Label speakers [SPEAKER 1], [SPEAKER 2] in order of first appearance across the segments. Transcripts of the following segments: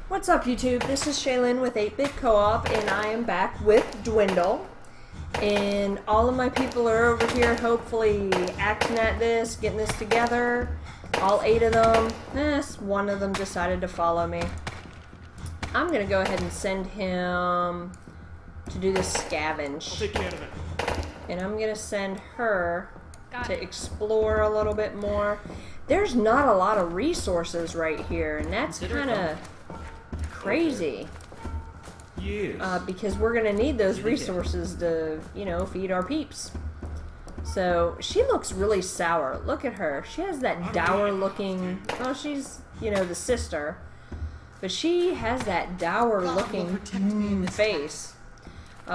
[SPEAKER 1] What's up, YouTube? This is Shaylin with 8-Bit Co-op, and I am back with Dwindle. And all of my people are over here, hopefully acting at this, getting this together. All 8 of them. One of them decided to follow me. I'm gonna go ahead and send him to do this scavenge.
[SPEAKER 2] I'll take care of it.
[SPEAKER 1] And I'm gonna send her to explore a little bit more. There's not a lot of resources right here, and that's kind of crazy.
[SPEAKER 2] Yes.
[SPEAKER 1] Because we're gonna need those resources to, you know, feed our peeps. So she looks really sour. Look at her. She has that dour looking. Well, she's, you know, the sister, but she has that dour looking face.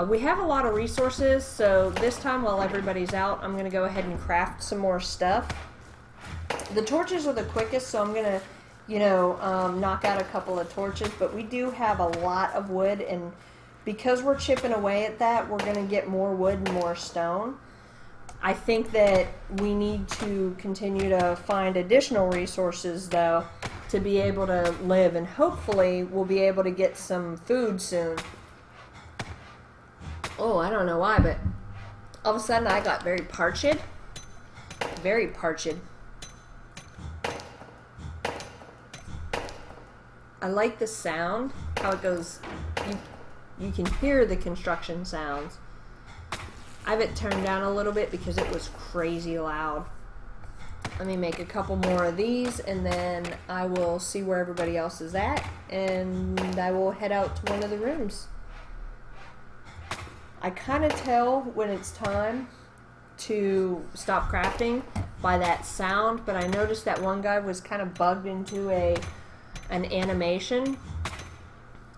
[SPEAKER 1] We have a lot of resources, so this time while everybody's out, I'm gonna go ahead and craft some more stuff. The torches are the quickest, so I'm gonna, you know, knock out a couple of torches, but we do have a lot of wood, and because we're chipping away at that, we're going to get more wood and more stone. I think that we need to continue to find additional resources, though, to be able to live, and hopefully we'll be able to get some food soon. Oh, I don't know why, but all of a sudden I got very parched. Very parched. I like the sound, how it goes. You can hear the construction sounds. I have it turned down a little bit because it was crazy loud. Let me make a couple more of these, and then I will see where everybody else is at, and I will head out to one of the rooms. I kind of tell when it's time to stop crafting by that sound, but I noticed that one guy was kind of bugged into an animation,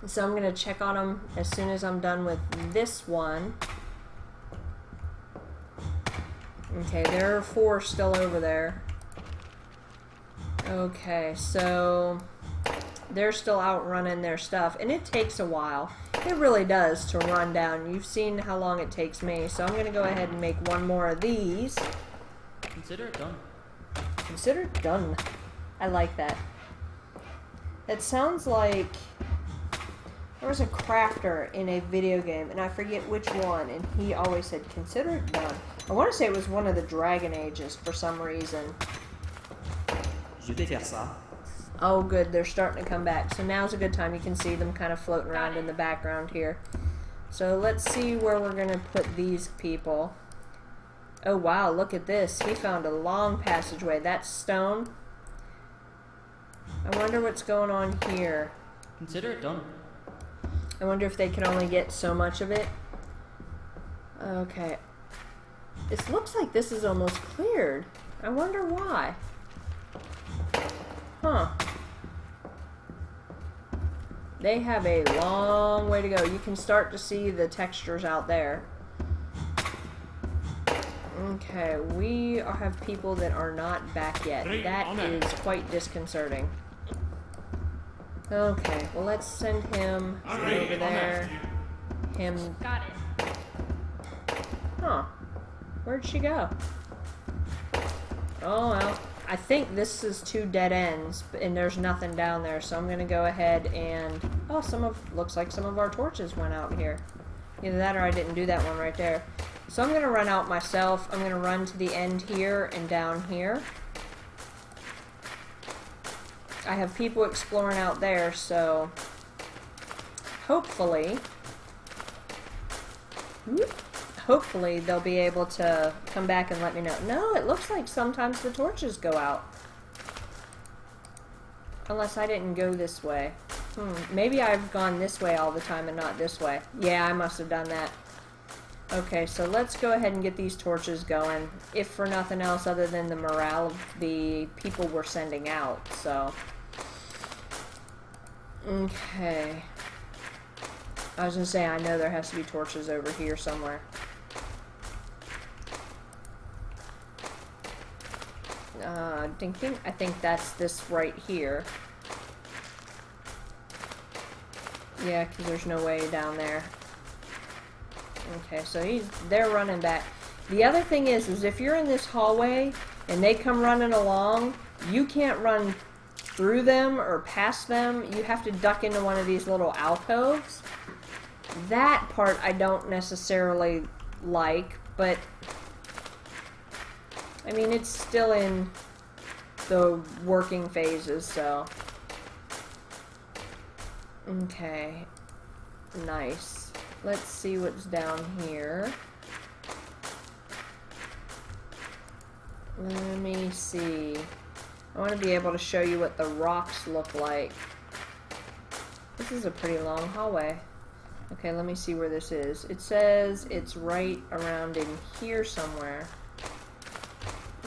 [SPEAKER 1] so I'm going to check on him as soon as I'm done with this one. Okay, there are 4 still over there. Okay, so they're still out running their stuff, and it takes a while. It really does to run down. You've seen how long it takes me, so I'm going to go ahead and make one more of these.
[SPEAKER 3] Consider it done.
[SPEAKER 1] Consider it done. I like that. That sounds like there was a crafter in a video game, and I forget which one, and he always said, consider it done. I want to say it was one of the Dragon Ages for some reason.
[SPEAKER 3] Je vais faire ça.
[SPEAKER 1] Oh good, they're starting to come back. So now's a good time. You can see them kind of floating around in the background here. So let's see where we're going to put these people. Oh wow, look at this. He found a long passageway. That's stone. I wonder what's going on here.
[SPEAKER 3] Consider it done.
[SPEAKER 1] I wonder if they can only get so much of it. Okay. It looks like this is almost cleared. I wonder why. Huh. They have a long way to go. You can start to see the textures out there. Okay, we have people that are not back yet. That is quite disconcerting. Okay, well let's send him over there. Him.
[SPEAKER 4] Got it.
[SPEAKER 1] Huh. Where'd she go? Oh well. I think this is 2 dead ends, and there's nothing down there, so I'm gonna go ahead and... Oh, looks like some of our torches went out here. Either that or I didn't do that one right there. So I'm gonna run out myself. I'm gonna run to the end here and down here. I have people exploring out there, so hopefully they'll be able to come back and let me know. No, it looks like sometimes the torches go out. Unless I didn't go this way. Maybe I've gone this way all the time and not this way. Yeah, I must have done that. Okay, so let's go ahead and get these torches going. If for nothing else other than the morale of the people we're sending out, so... Okay. I was gonna say, I know there has to be torches over here somewhere. I think that's this right here. Yeah, because there's no way down there. Okay, so they're running back. The other thing is if you're in this hallway and they come running along, you can't run through them or past them, you have to duck into one of these little alcoves. That part I don't necessarily like, but I mean, it's still in the working phases, so. Okay. Nice. Let's see what's down here. Let me see. I want to be able to show you what the rocks look like. This is a pretty long hallway. Okay, let me see where this is. It says it's right around in here somewhere.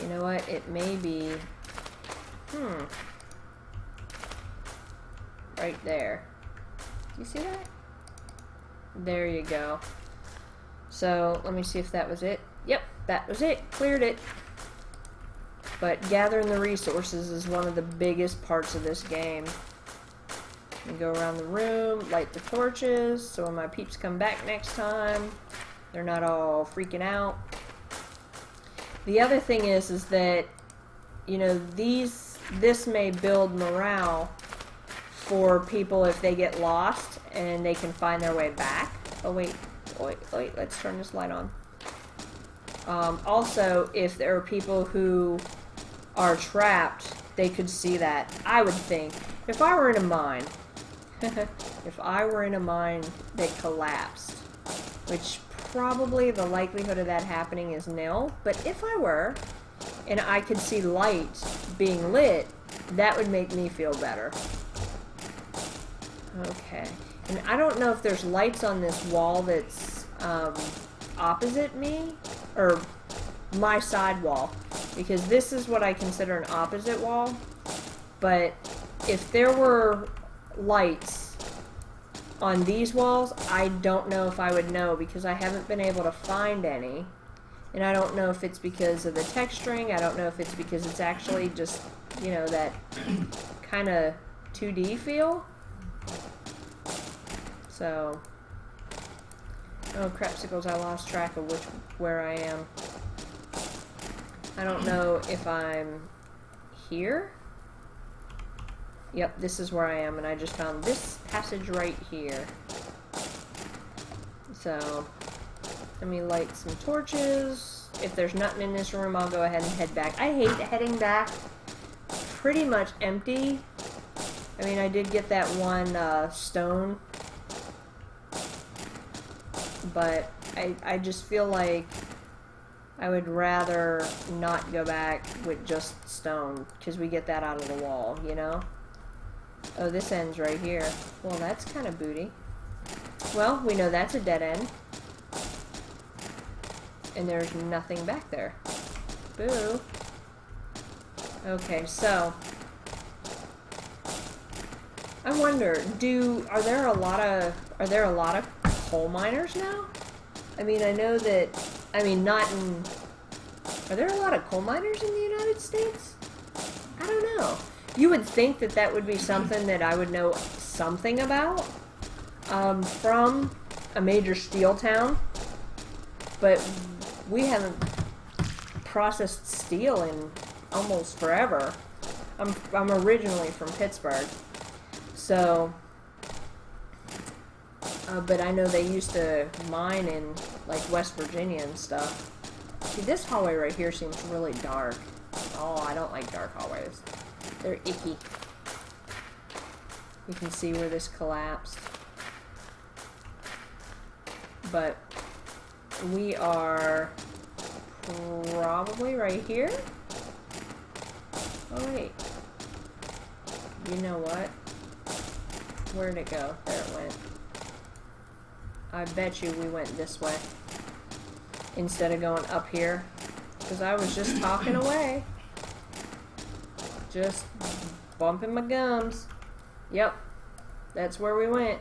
[SPEAKER 1] You know what? It may be... Right there. Do you see that? There you go. So, let me see if that was it. Yep, that was it. Cleared it. But gathering the resources is one of the biggest parts of this game. You go around the room, light the torches, so when my peeps come back next time, they're not all freaking out. The other thing is that, you know, this may build morale for people if they get lost and they can find their way back. Oh wait, let's turn this light on. Also, if there are people who are trapped, they could see that. I would think, if I were in a mine, if I were in a mine that collapsed, which probably the likelihood of that happening is nil, but if I were, and I could see light being lit, that would make me feel better. Okay, and I don't know if there's lights on this wall that's opposite me, or my side wall, because this is what I consider an opposite wall, but if there were lights on these walls, I don't know if I would know, because I haven't been able to find any, and I don't know if it's because of the texturing, I don't know if it's because it's actually just, you know, that kind of 2D feel. So, oh crapsicles, I lost track of where I am. I don't know if I'm here. Yep, this is where I am, and I just found this passage right here. So, let me light some torches. If there's nothing in this room, I'll go ahead and head back. I hate heading back pretty much empty. I mean, I did get that one stone, but I just feel like I would rather not go back with just stone, because we get that out of the wall, you know? Oh, this ends right here. Well, that's kind of booty. Well, we know that's a dead end. And there's nothing back there. Boo. Okay, so I wonder, are there a lot of coal miners now? I mean, I know that, I mean, not in, are there a lot of coal miners in the United States? I don't know. You would think that that would be something that I would know something about from a major steel town, but we haven't processed steel in almost forever. I'm originally from Pittsburgh, so but I know they used to mine in like West Virginia and stuff. See, this hallway right here seems really dark. Oh, I don't like dark hallways. They're icky. You can see where this collapsed. But we are probably right here. Oh wait. You know what? Where'd it go? There it went. I bet you we went this way instead of going up here, because I was just talking away. Just bumping my gums. Yep, that's where we went.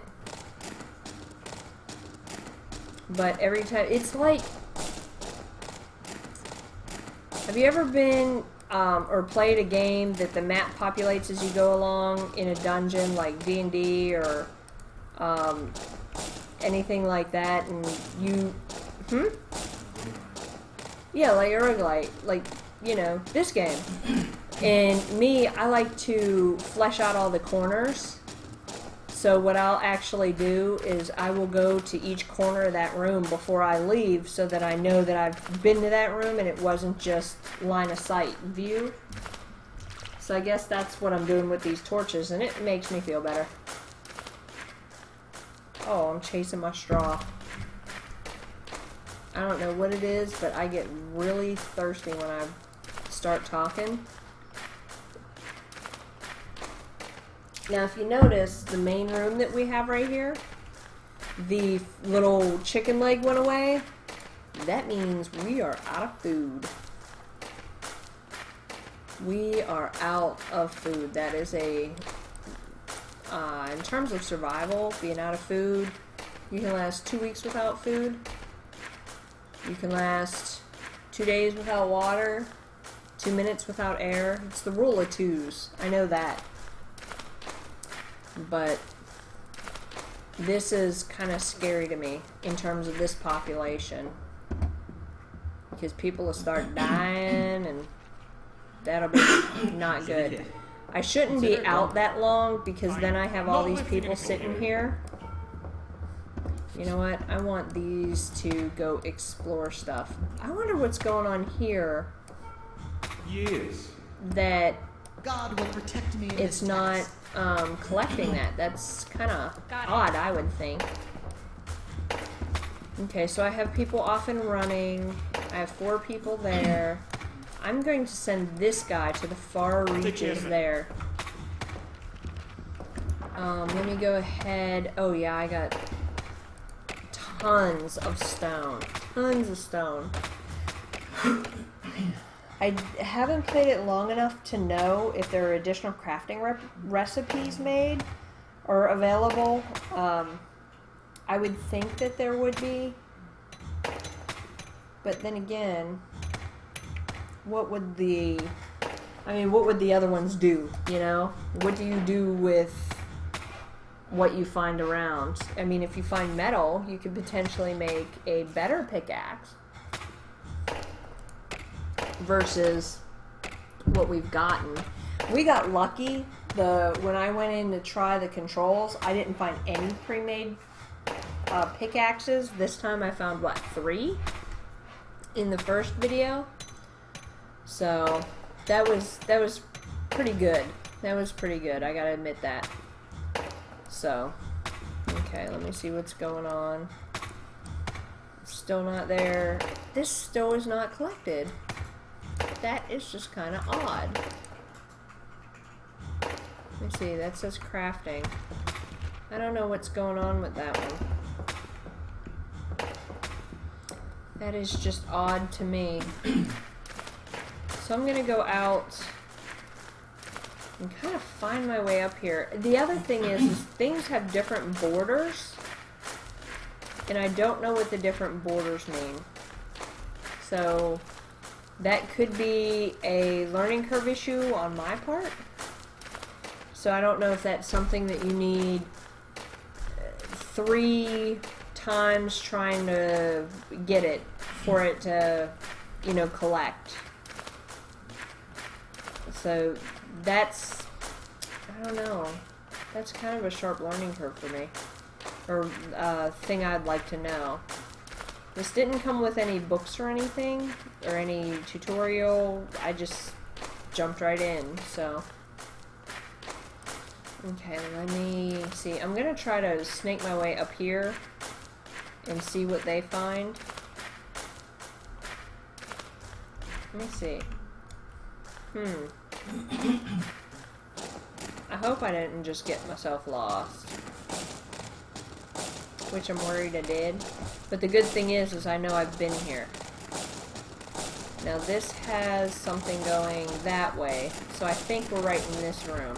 [SPEAKER 1] But every time, it's like, have you ever been or played a game that the map populates as you go along in a dungeon, like D&D or anything like that, and you, yeah, like a roguelite, like, you know, this game. And me, I like to flesh out all the corners. So what I'll actually do is I will go to each corner of that room before I leave so that I know that I've been to that room and it wasn't just line of sight view. So I guess that's what I'm doing with these torches, and it makes me feel better. Oh, I'm chasing my straw. I don't know what it is, but I get really thirsty when I start talking. Now, if you notice, the main room that we have right here, the little chicken leg went away. That means we are out of food. We are out of food. That is a... in terms of survival, being out of food, you can last 2 weeks without food. You can last 2 days without water, 2 minutes without air. It's the rule of twos. I know that. But this is kind of scary to me in terms of this population. Because people will start dying and that'll be not good. I shouldn't be out that long because then I have all these people sitting here. You know what? I want these to go explore stuff. I wonder what's going on here.
[SPEAKER 2] Yes.
[SPEAKER 1] That
[SPEAKER 4] God will protect me.
[SPEAKER 1] It's not collecting that. That's kind of odd, I would think. Okay, so I have people off and running. I have 4 people there. I'm going to send this guy to the far reaches there. Let me go ahead. Oh yeah, I got tons of stone. Tons of stone. I haven't played it long enough to know if there are additional crafting recipes made or available. I would think that there would be. But then again, what would the other ones do, you know? What do you do with what you find around? I mean, if you find metal, you could potentially make a better pickaxe versus what we've gotten. We got lucky. When I went in to try the controls, I didn't find any pre-made pickaxes. This time I found, what, 3 in the first video? So that was pretty good. That was pretty good. I gotta admit that. So, okay, let me see what's going on. Still not there. This still is not collected. That is just kind of odd. Let me see. That says crafting. I don't know what's going on with that one. That is just odd to me. So I'm gonna go out and kind of find my way up here. The other thing is things have different borders, and I don't know what the different borders mean. So that could be a learning curve issue on my part. So I don't know if that's something that you need 3 times trying to get it for it to, you know, collect. So that's, I don't know, that's kind of a sharp learning curve for me, or thing I'd like to know. This didn't come with any books or anything, or any tutorial. I just jumped right in, so. Okay, let me see. I'm gonna try to snake my way up here and see what they find. Let me see. I hope I didn't just get myself lost, which I'm worried I did. But the good thing is I know I've been here. Now this has something going that way, so I think we're right in this room.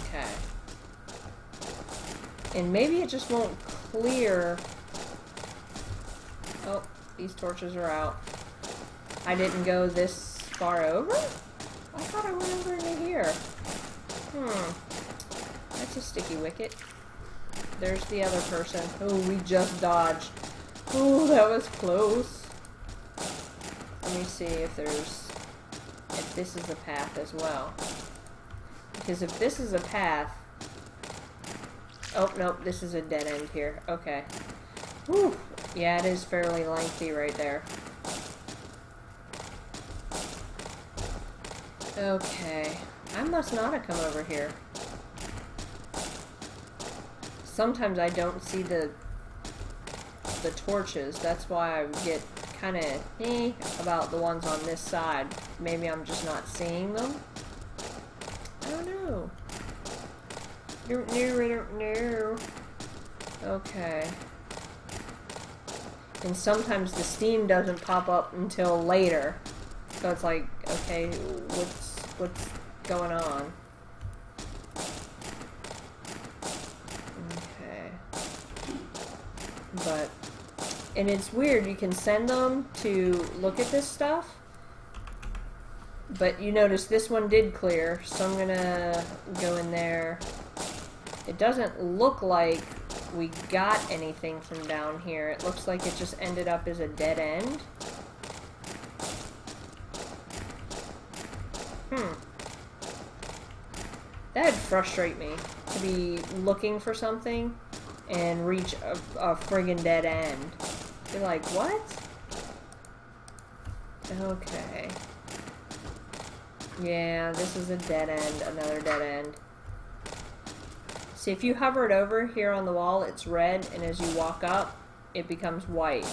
[SPEAKER 1] Okay. And maybe it just won't clear. Oh, these torches are out. I didn't go this far over? I thought I went over into here. That's a sticky wicket. There's the other person. Oh, we just dodged. Oh, that was close. Let me see if there's if this is a path as well. Because if this is a path... Oh, nope, this is a dead end here. Okay. Whew. Yeah, it is fairly lengthy right there. Okay. I must not have come over here. Sometimes I don't see the torches. That's why I get kind of about the ones on this side. Maybe I'm just not seeing them. I don't know. No. Okay. And sometimes the steam doesn't pop up until later. So it's like, okay, what's going on? Okay. But, and it's weird, you can send them to look at this stuff. But you notice this one did clear, so I'm gonna go in there. It doesn't look like we got anything from down here. It looks like it just ended up as a dead end. That'd frustrate me, to be looking for something and reach a friggin' dead end. You're like, what? Okay. Yeah, this is a dead end, another dead end. See, if you hover it over here on the wall, it's red, and as you walk up, it becomes white.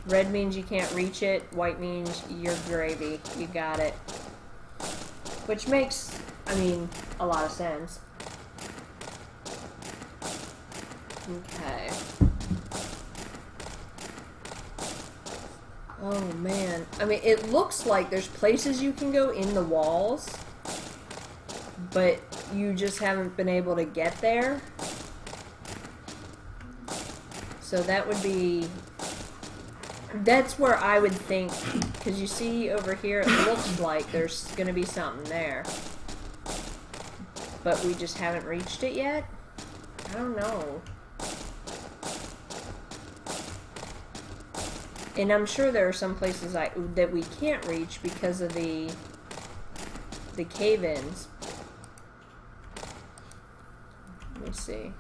[SPEAKER 1] Red means you can't reach it, white means you're gravy. You got it. Which makes, I mean, a lot of sense. Okay. Oh man. I mean, it looks like there's places you can go in the walls, but you just haven't been able to get there. So that would be... That's where I would think, because you see over here, it looks like there's going to be something there. But we just haven't reached it yet? I don't know. And I'm sure there are some places that we can't reach because of the cave-ins. Let me see.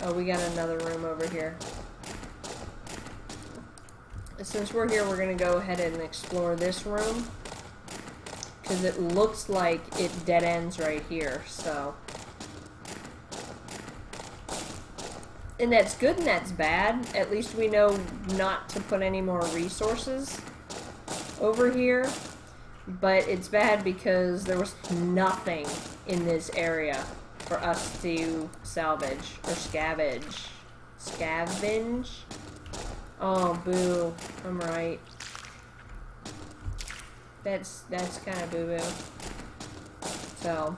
[SPEAKER 1] Oh, we got another room over here. Since we're here, we're going to go ahead and explore this room. Because it looks like it dead ends right here, so... And that's good and that's bad. At least we know not to put any more resources over here. But it's bad because there was nothing in this area for us to salvage or scavenge. Scavenge? Oh, boo. I'm right. That's kind of boo-boo. So...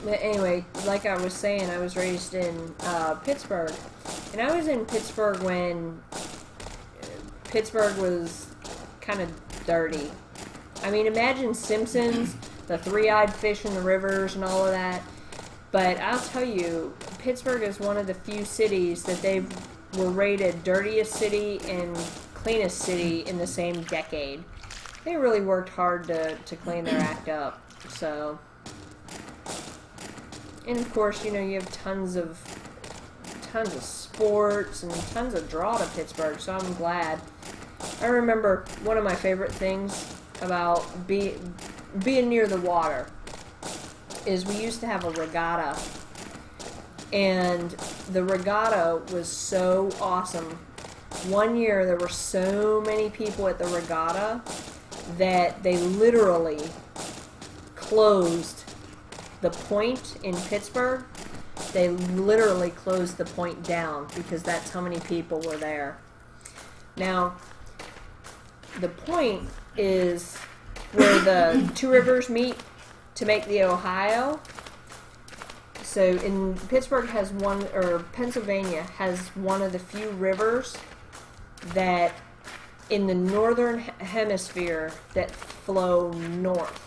[SPEAKER 1] But anyway, like I was saying, I was raised in Pittsburgh. And I was in Pittsburgh when Pittsburgh was kind of dirty. I mean, imagine Simpsons, the three-eyed fish in the rivers and all of that. But I'll tell you, Pittsburgh is one of the few cities that they were rated dirtiest city and cleanest city in the same decade. They really worked hard to clean their act up. So... And of course, you know, you have tons of sports and tons of draw to Pittsburgh, so I'm glad. I remember one of my favorite things about being near the water is we used to have a regatta. And the regatta was so awesome. One year there were so many people at the regatta that they literally closed the point in Pittsburgh. They literally closed the point down because that's how many people were there. Now, the point is where the two rivers meet to make the Ohio. So in Pittsburgh has one, or Pennsylvania has one of the few rivers that in the northern hemisphere that flow north.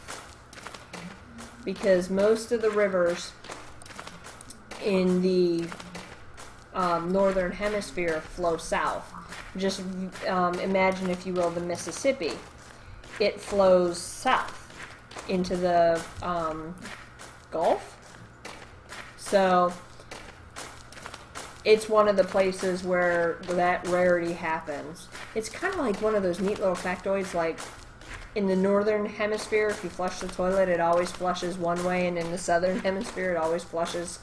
[SPEAKER 1] Because most of the rivers in the northern hemisphere flow south. just imagine, if you will, the Mississippi. It flows south into the Gulf. So it's one of the places where that rarity happens. It's kind of like one of those neat little factoids, like in the northern hemisphere, if you flush the toilet, it always flushes one way, and in the southern hemisphere, it always flushes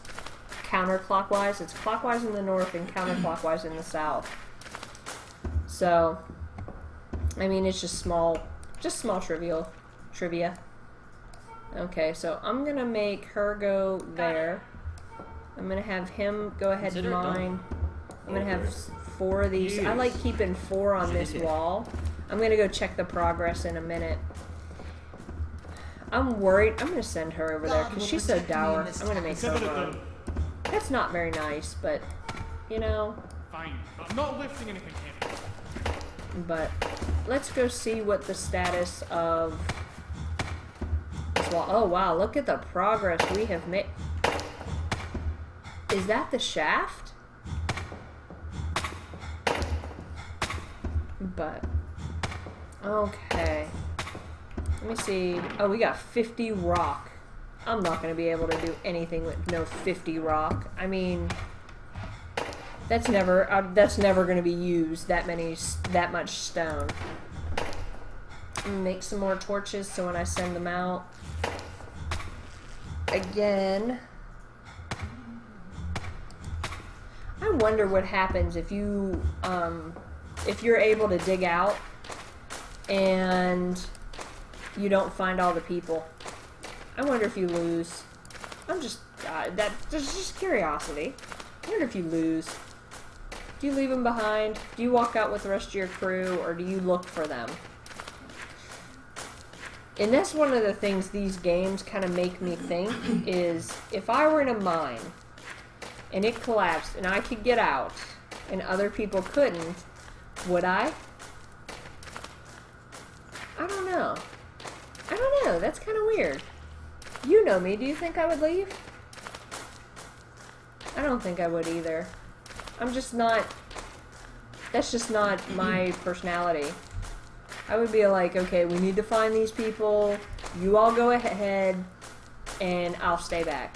[SPEAKER 1] counterclockwise. It's clockwise in the north and counterclockwise in the south. So, I mean, it's just small trivia. Okay, so I'm gonna make her go there. I'm gonna have him go ahead and mine. I'm gonna have 4 of these. I like keeping 4 on this wall. I'm gonna go check the progress in a minute. I'm worried. I'm gonna send her over there because she's so dour. I'm gonna make her run. That's not very nice, but you know.
[SPEAKER 2] Fine. I'm not lifting anything heavy.
[SPEAKER 1] But let's go see what the status of this wall. Oh wow! Look at the progress we have made. Is that the shaft? But okay. Let me see. Oh, we got 50 rock. I'm not going to be able to do anything with no 50 rock. I mean, that's never going to be used. That much stone. I'm gonna make some more torches so when I send them out again. I wonder what happens if you if you're able to dig out and you don't find all the people. I wonder if you lose. I'm just that's just curiosity. I wonder if you lose. Do you leave them behind? Do you walk out with the rest of your crew, or do you look for them? And that's one of the things these games kind of make me think is, if I were in a mine and it collapsed and I could get out and other people couldn't, would I? I don't know. I don't know. That's kind of weird. You know me. Do you think I would leave? I don't think I would either. I'm just not... That's just not my personality. I would be like, okay, we need to find these people. You all go ahead, and I'll stay back.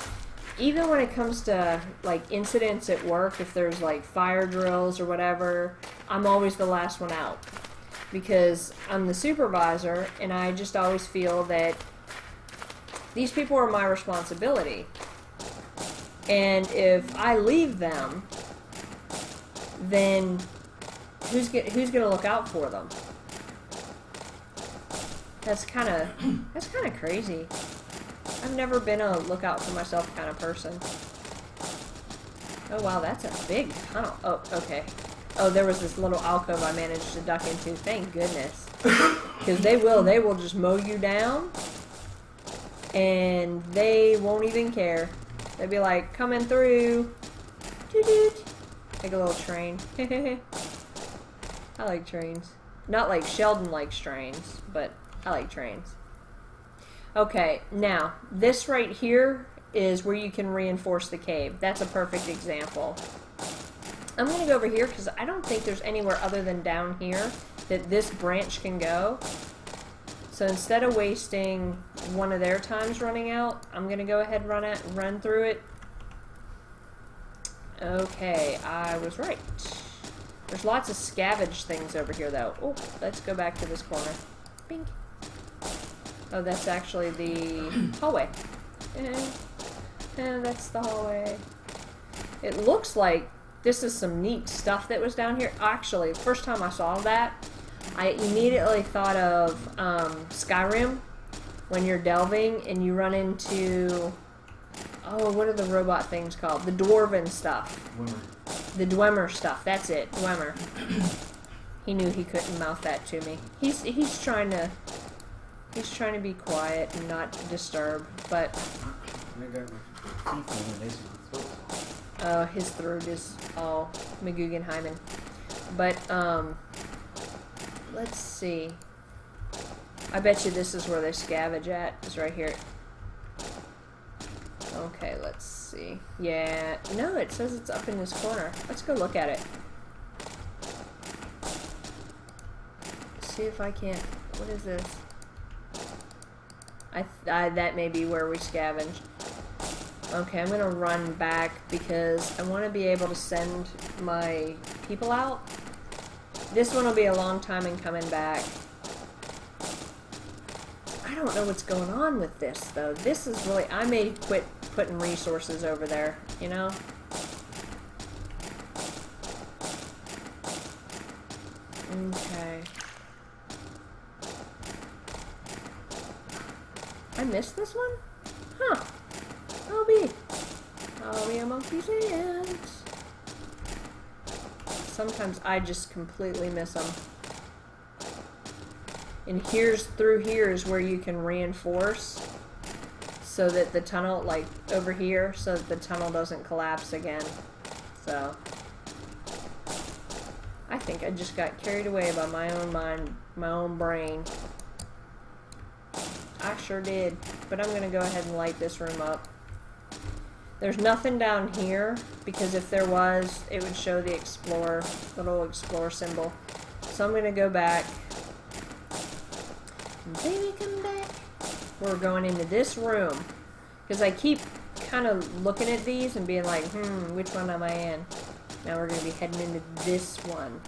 [SPEAKER 1] Even when it comes to, like, incidents at work, if there's, like, fire drills or whatever, I'm always the last one out. Because I'm the supervisor, and I just always feel that these people are my responsibility. And if I leave them, then who's gonna look out for them? That's kind of crazy. I've never been a look out for myself kind of person. Oh wow, that's a big tunnel. Oh, okay. Oh, there was this little alcove I managed to duck into. Thank goodness. Because they will just mow you down, and they won't even care. They'd be like, coming through. Toot-toot. Like a little train. I like trains. Not like Sheldon likes trains, but I like trains. Okay, now, this right here is where you can reinforce the cave. That's a perfect example. I'm going to go over here because I don't think there's anywhere other than down here that this branch can go. So instead of wasting one of their times running out, I'm going to go ahead and run through it. Okay, I was right. There's lots of scavenge things over here, though. Oh, let's go back to this corner. Bing. Oh, that's actually the hallway. That's the hallway. It looks like this is some neat stuff that was down here. Actually, first time I saw that, I immediately thought of Skyrim, when you're delving and you run into... Oh, what are the robot things called? The dwarven stuff.
[SPEAKER 5] Dwemer.
[SPEAKER 1] The Dwemer stuff. That's it. Dwemer. He knew he couldn't mouth that to me. He's trying to be quiet and not disturb, but his throat is all McGuggenheimen. But let's see. I bet you this is where they scavenge at. It's right here. Okay, let's see. Yeah, no, it says it's up in this corner. Let's go look at it. see if I can't. What is this? That may be where we scavenged. Okay, I'm gonna run back because I want to be able to send my people out. This one will be a long time in coming back. I don't know what's going on with this, though. This is really... I may quit putting resources over there, you know? Okay. I missed this one? Huh. I'll be a monkey's ants. Sometimes I just completely miss them. And through here is where you can reinforce so that the tunnel, like over here, so that the tunnel doesn't collapse again. So, I think I just got carried away by my own mind, my own brain. I sure did. But I'm going to go ahead and light this room up. There's nothing down here, because if there was, it would show the little explorer symbol. So I'm going to go back. Baby, come back. We're going into this room. Because I keep kind of looking at these and being like, which one am I in? Now we're going to be heading into this one.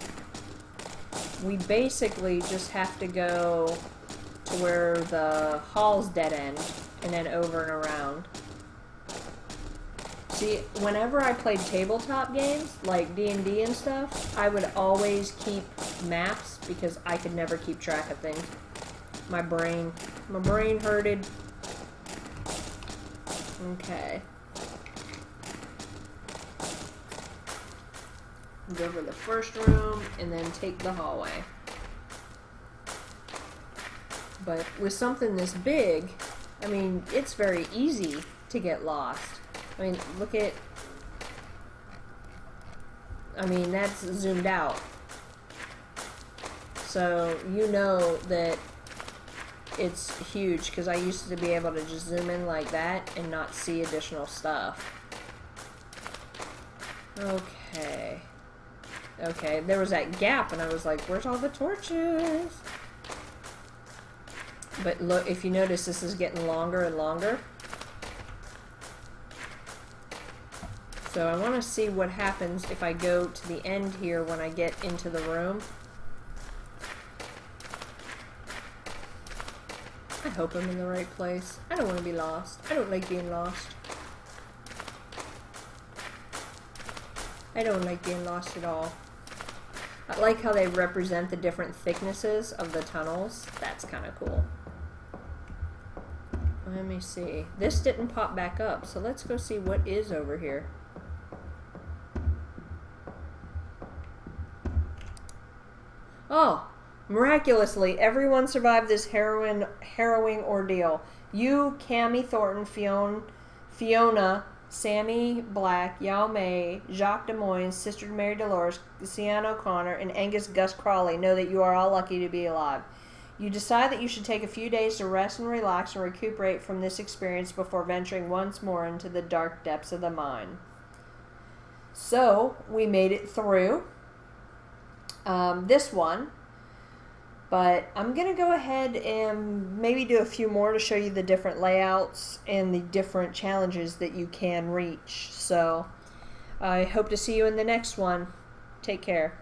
[SPEAKER 1] We basically just have to go to where the hall's dead end and then over and around. See, whenever I played tabletop games, like D&D and stuff, I would always keep maps because I could never keep track of things. My brain hurted. Okay. Go over the first room and then take the hallway. But with something this big, I mean, it's very easy to get lost. I mean, look at... I mean, that's zoomed out. So, you know that it's huge, because I used to be able to just zoom in like that and not see additional stuff. Okay. Okay, there was that gap, and I was like, where's all the torches? But look, if you notice, this is getting longer and longer. So I want to see what happens if I go to the end here when I get into the room. I hope I'm in the right place. I don't want to be lost. I don't like being lost. I don't like being lost at all. I like how they represent the different thicknesses of the tunnels. That's kind of cool. Let me see. This didn't pop back up, so let's go see what is over here. Oh, miraculously, everyone survived this harrowing ordeal. You, Cammy Thornton, Fiona, Sammy Black, Yao May, Jacques Des Moines, Sister Mary Dolores, Sian O'Connor, and Angus Gus Crawley know that you are all lucky to be alive. You decide that you should take a few days to rest and relax and recuperate from this experience before venturing once more into the dark depths of the mine. So, we made it through this one. But I'm going to go ahead and maybe do a few more to show you the different layouts and the different challenges that you can reach. So, I hope to see you in the next one. Take care.